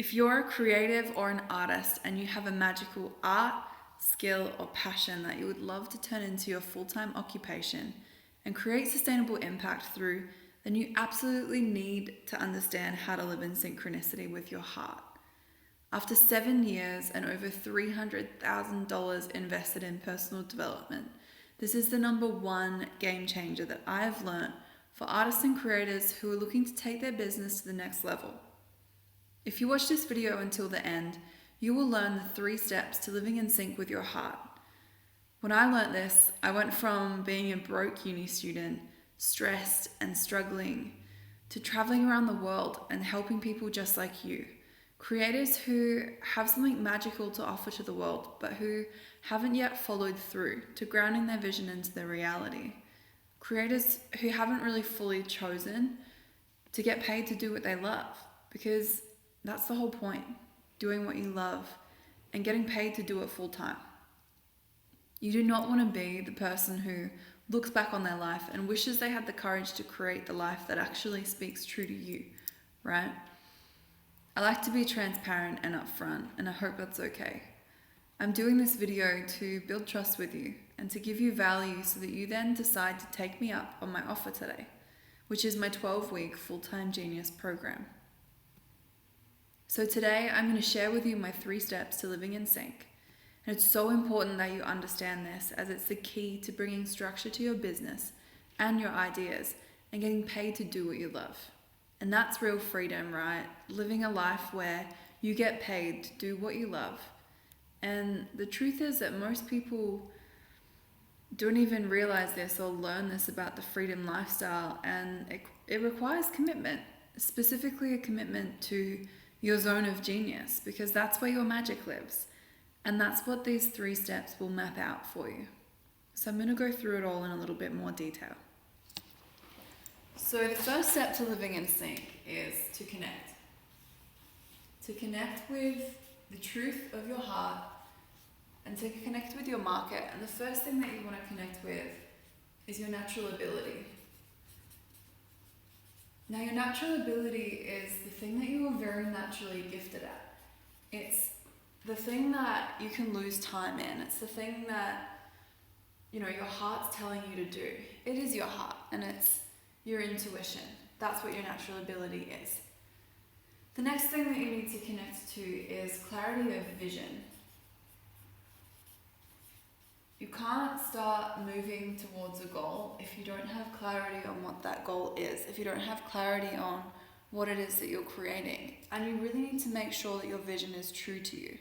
If you're a creative or an artist and you have a magical art, skill, or passion that you would love to turn into your full-time occupation and create sustainable impact through, then you absolutely need to understand how to live in synchronicity with your heart. After 7 years and over $300,000 invested in personal development, this is the number one game changer that I have learned for artists and creators who are looking to take their business to the next level. If you watch this video until the end, you will learn the 3 steps to living in sync with your heart. When I learned this, I went from being a broke uni student, stressed and struggling, to traveling around the world and helping people just like you. Creators who have something magical to offer to the world, but who haven't yet followed through to grounding their vision into their reality. Creators who haven't really fully chosen to get paid to do what they love, because that's the whole point, doing what you love and getting paid to do it full time. You do not want to be the person who looks back on their life and wishes they had the courage to create the life that actually speaks true to you, right? I like to be transparent and upfront, and I hope that's okay. I'm doing this video to build trust with you and to give you value so that you then decide to take me up on my offer today, which is my 12-week full-time genius program. So today I'm going to share with you my 3 steps to living in sync. And it's so important that you understand this, as it's the key to bringing structure to your business and your ideas and getting paid to do what you love. And that's real freedom, right? Living a life where you get paid to do what you love. And the truth is that most people don't even realize this or learn this about the freedom lifestyle, and it requires commitment, specifically a commitment to your zone of genius, because that's where your magic lives. And that's what these 3 steps will map out for you. So I'm going to go through it all in a little bit more detail. So the first step to living in sync is to connect. To connect with the truth of your heart and to connect with your market. And the first thing that you want to connect with is your natural ability. Now, your natural ability is the thing that you are very naturally gifted at. It's the thing that you can lose time in. It's the thing that, your heart's telling you to do. It is your heart, and it's your intuition. That's what your natural ability is. The next thing that you need to connect to is clarity of vision. You can't start moving towards a goal if you don't have clarity on what that goal is, if you don't have clarity on what it is that you're creating. And you really need to make sure that your vision is true to you.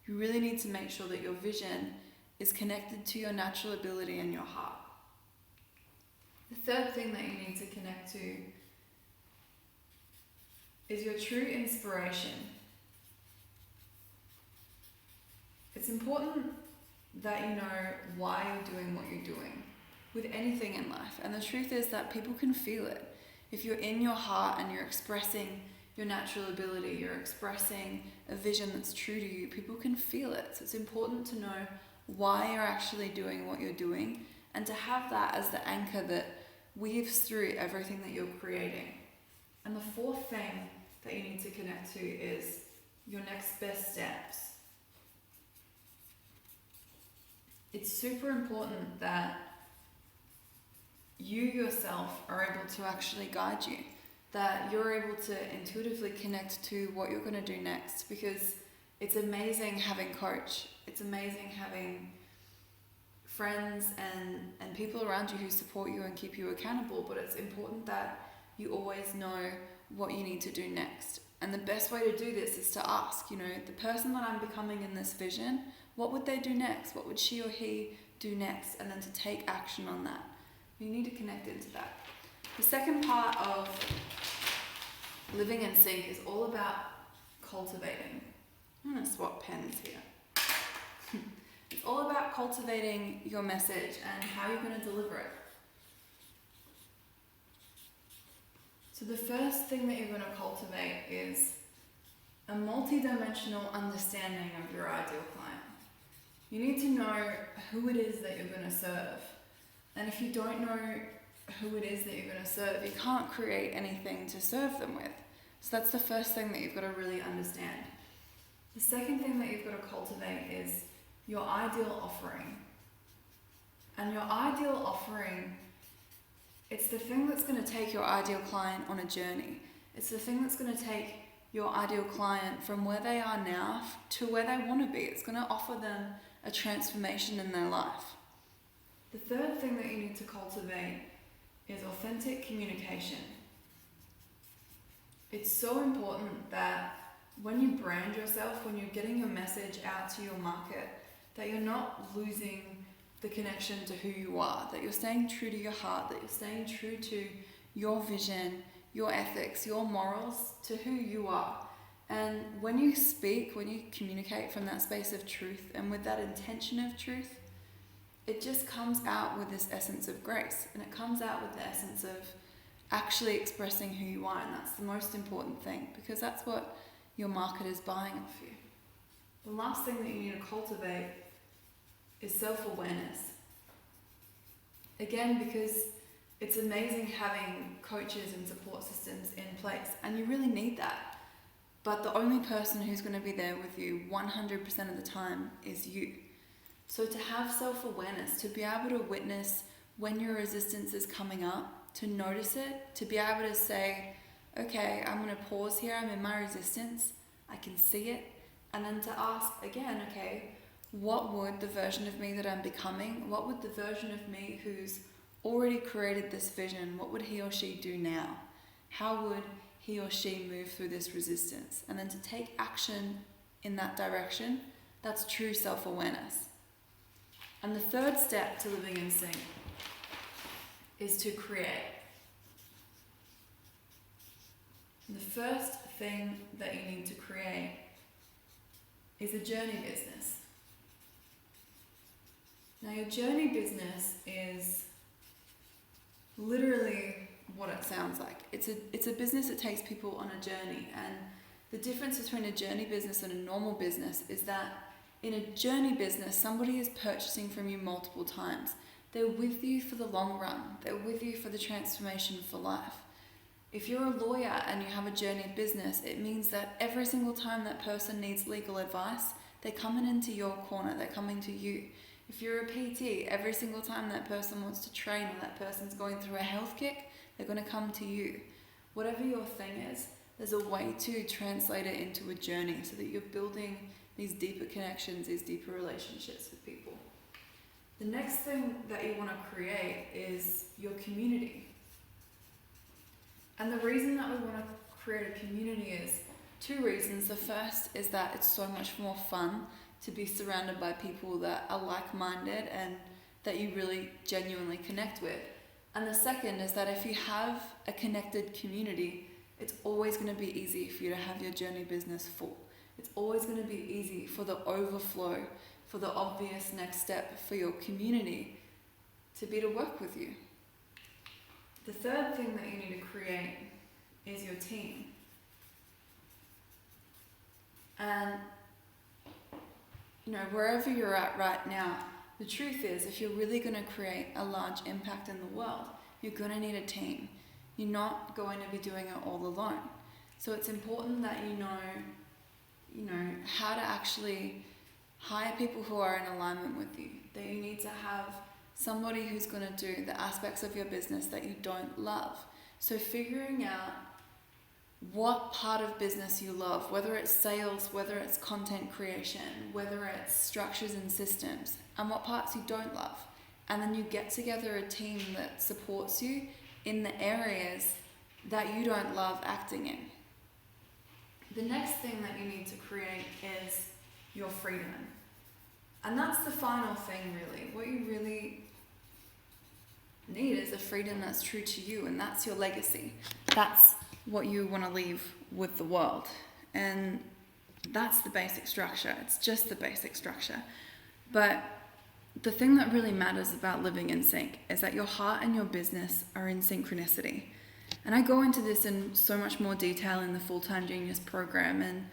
You really need to make sure that your vision is connected to your natural ability and your heart. The third thing that you need to connect to is your true inspiration. It's important that you know why you're doing what you're doing with anything in life. And the truth is that people can feel it. If you're in your heart and you're expressing your natural ability, you're expressing a vision that's true to you, people can feel it. So it's important to know why you're actually doing what you're doing and to have that as the anchor that weaves through everything that you're creating. And the fourth thing that you need to connect to is your next best steps. It's super important that you yourself are able to actually guide you, that you're able to intuitively connect to what you're going to do next, because it's amazing having coach. It's amazing having friends and people around you who support you and keep you accountable, but it's important that you always know what you need to do next. And the best way to do this is to ask, the person that I'm becoming in this vision, what would they do next? What would she or he do next? And then to take action on that. You need to connect into that. The second part of living in sync is all about cultivating. I'm going to swap pens here. It's all about cultivating your message and how you're going to deliver it. So the first thing that you're going to cultivate is a multi-dimensional understanding of your ideal client. You need to know who it is that you're going to serve. And if you don't know who it is that you're going to serve, you can't create anything to serve them with. So that's the first thing that you've got to really understand. The second thing that you've got to cultivate is your ideal offering. And your ideal offering, it's the thing that's going to take your ideal client on a journey. It's the thing that's going to take your ideal client from where they are now to where they want to be. It's going to offer them a transformation in their life. The third thing that you need to cultivate is authentic communication. It's so important that when you brand yourself, when you're getting your message out to your market, that you're not losing the connection to who you are, that you're staying true to your heart, that you're staying true to your vision, your ethics, your morals, to who you are. And when you speak, when you communicate from that space of truth and with that intention of truth, it just comes out with this essence of grace, and it comes out with the essence of actually expressing who you are, and that's the most important thing, because that's what your market is buying off you. The last thing that you need to cultivate is self-awareness. Again, because it's amazing having coaches and support systems in place, and you really need that. But the only person who's going to be there with you 100% of the time is you. So to have self-awareness, to be able to witness when your resistance is coming up, to notice it, to be able to say, okay, I'm going to pause here, I'm in my resistance, I can see it, and then to ask again, okay, what would the version of me that I'm becoming, what would the version of me who's already created this vision, what would he or she do now? How would he or she move through this resistance? And then to take action in that direction, that's true self-awareness. And the third step to living in sync is to create. And the first thing that you need to create is a journey business. Now, your journey business is literally what it sounds like. It's a business that takes people on a journey, and the difference between a journey business and a normal business is that in a journey business, somebody is purchasing from you multiple times. They're with you for the long run. They're with you for the transformation for life. If you're a lawyer and you have a journey business, it means that every single time that person needs legal advice, they're coming into your corner, they're coming to you. If you're a PT, every single time that person wants to train or that person's going through a health kick, they're going to come to you. Whatever your thing is, there's a way to translate it into a journey so that you're building these deeper connections, these deeper relationships with people. The next thing that you want to create is your community. And the reason that we want to create a community is two reasons. The first is that it's so much more fun to be surrounded by people that are like-minded and that you really genuinely connect with. And the second is that if you have a connected community, it's always going to be easy for you to have your journey business full. It's always going to be easy for the overflow, for the obvious next step for your community to be to work with you. The third thing that you need to create is your team. And wherever you're at right now, the truth is, if you're really going to create a large impact in the world, you're going to need a team. You're not going to be doing it all alone. So it's important that you know how to actually hire people who are in alignment with you. That you need to have somebody who's going to do the aspects of your business that you don't love. So figuring out what part of business you love, whether it's sales, whether it's content creation, whether it's structures and systems, and what parts you don't love. And then you get together a team that supports you in the areas that you don't love acting in. The next thing that you need to create is your freedom. And that's the final thing, really. What you really need is a freedom that's true to you, and that's your legacy. That's what you want to leave with the world. And that's the basic structure. It's just the basic structure. But the thing that really matters about living in sync is that your heart and your business are in synchronicity. And I go into this in so much more detail in the Full-Time Genius program. And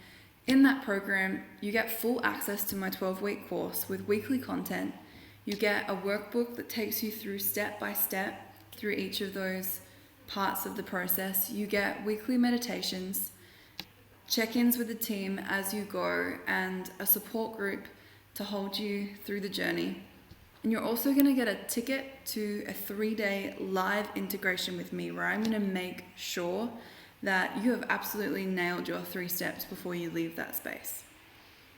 in that program, you get full access to my 12-week course with weekly content. You get a workbook that takes you through step by step through each of those parts of the process. You get weekly meditations. check-ins with the team as you go, and a support group to hold you through the journey. And you're also going to get a ticket to a 3-day live integration with me, where I'm going to make sure that you have absolutely nailed your 3 steps before you leave that space.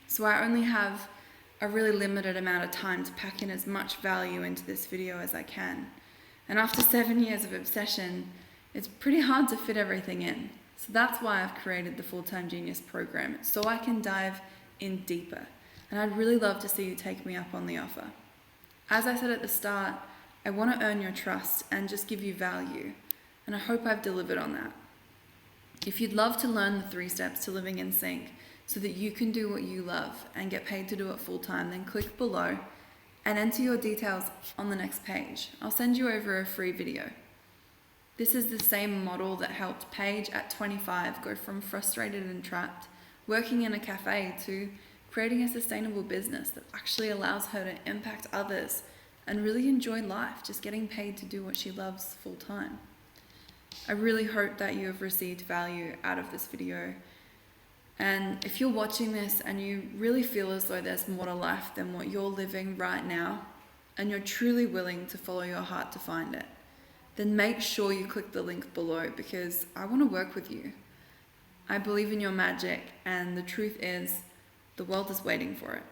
So I only have a really limited amount of time to pack in as much value into this video as I can. And after 7 years of obsession, it's pretty hard to fit everything in. So that's why I've created the Full-Time Genius program, so I can dive in deeper. And I'd really love to see you take me up on the offer. As I said at the start, I want to earn your trust and just give you value. And I hope I've delivered on that. If you'd love to learn the 3 steps to living in sync so that you can do what you love and get paid to do it full time, then click below and enter your details on the next page. I'll send you over a free video. This is the same model that helped Paige at 25 go from frustrated and trapped, working in a cafe, to creating a sustainable business that actually allows her to impact others and really enjoy life, just getting paid to do what she loves full time. I really hope that you have received value out of this video. And if you're watching this and you really feel as though there's more to life than what you're living right now, and you're truly willing to follow your heart to find it, then make sure you click the link below, because I want to work with you. I believe in your magic, and the truth is, the world is waiting for it.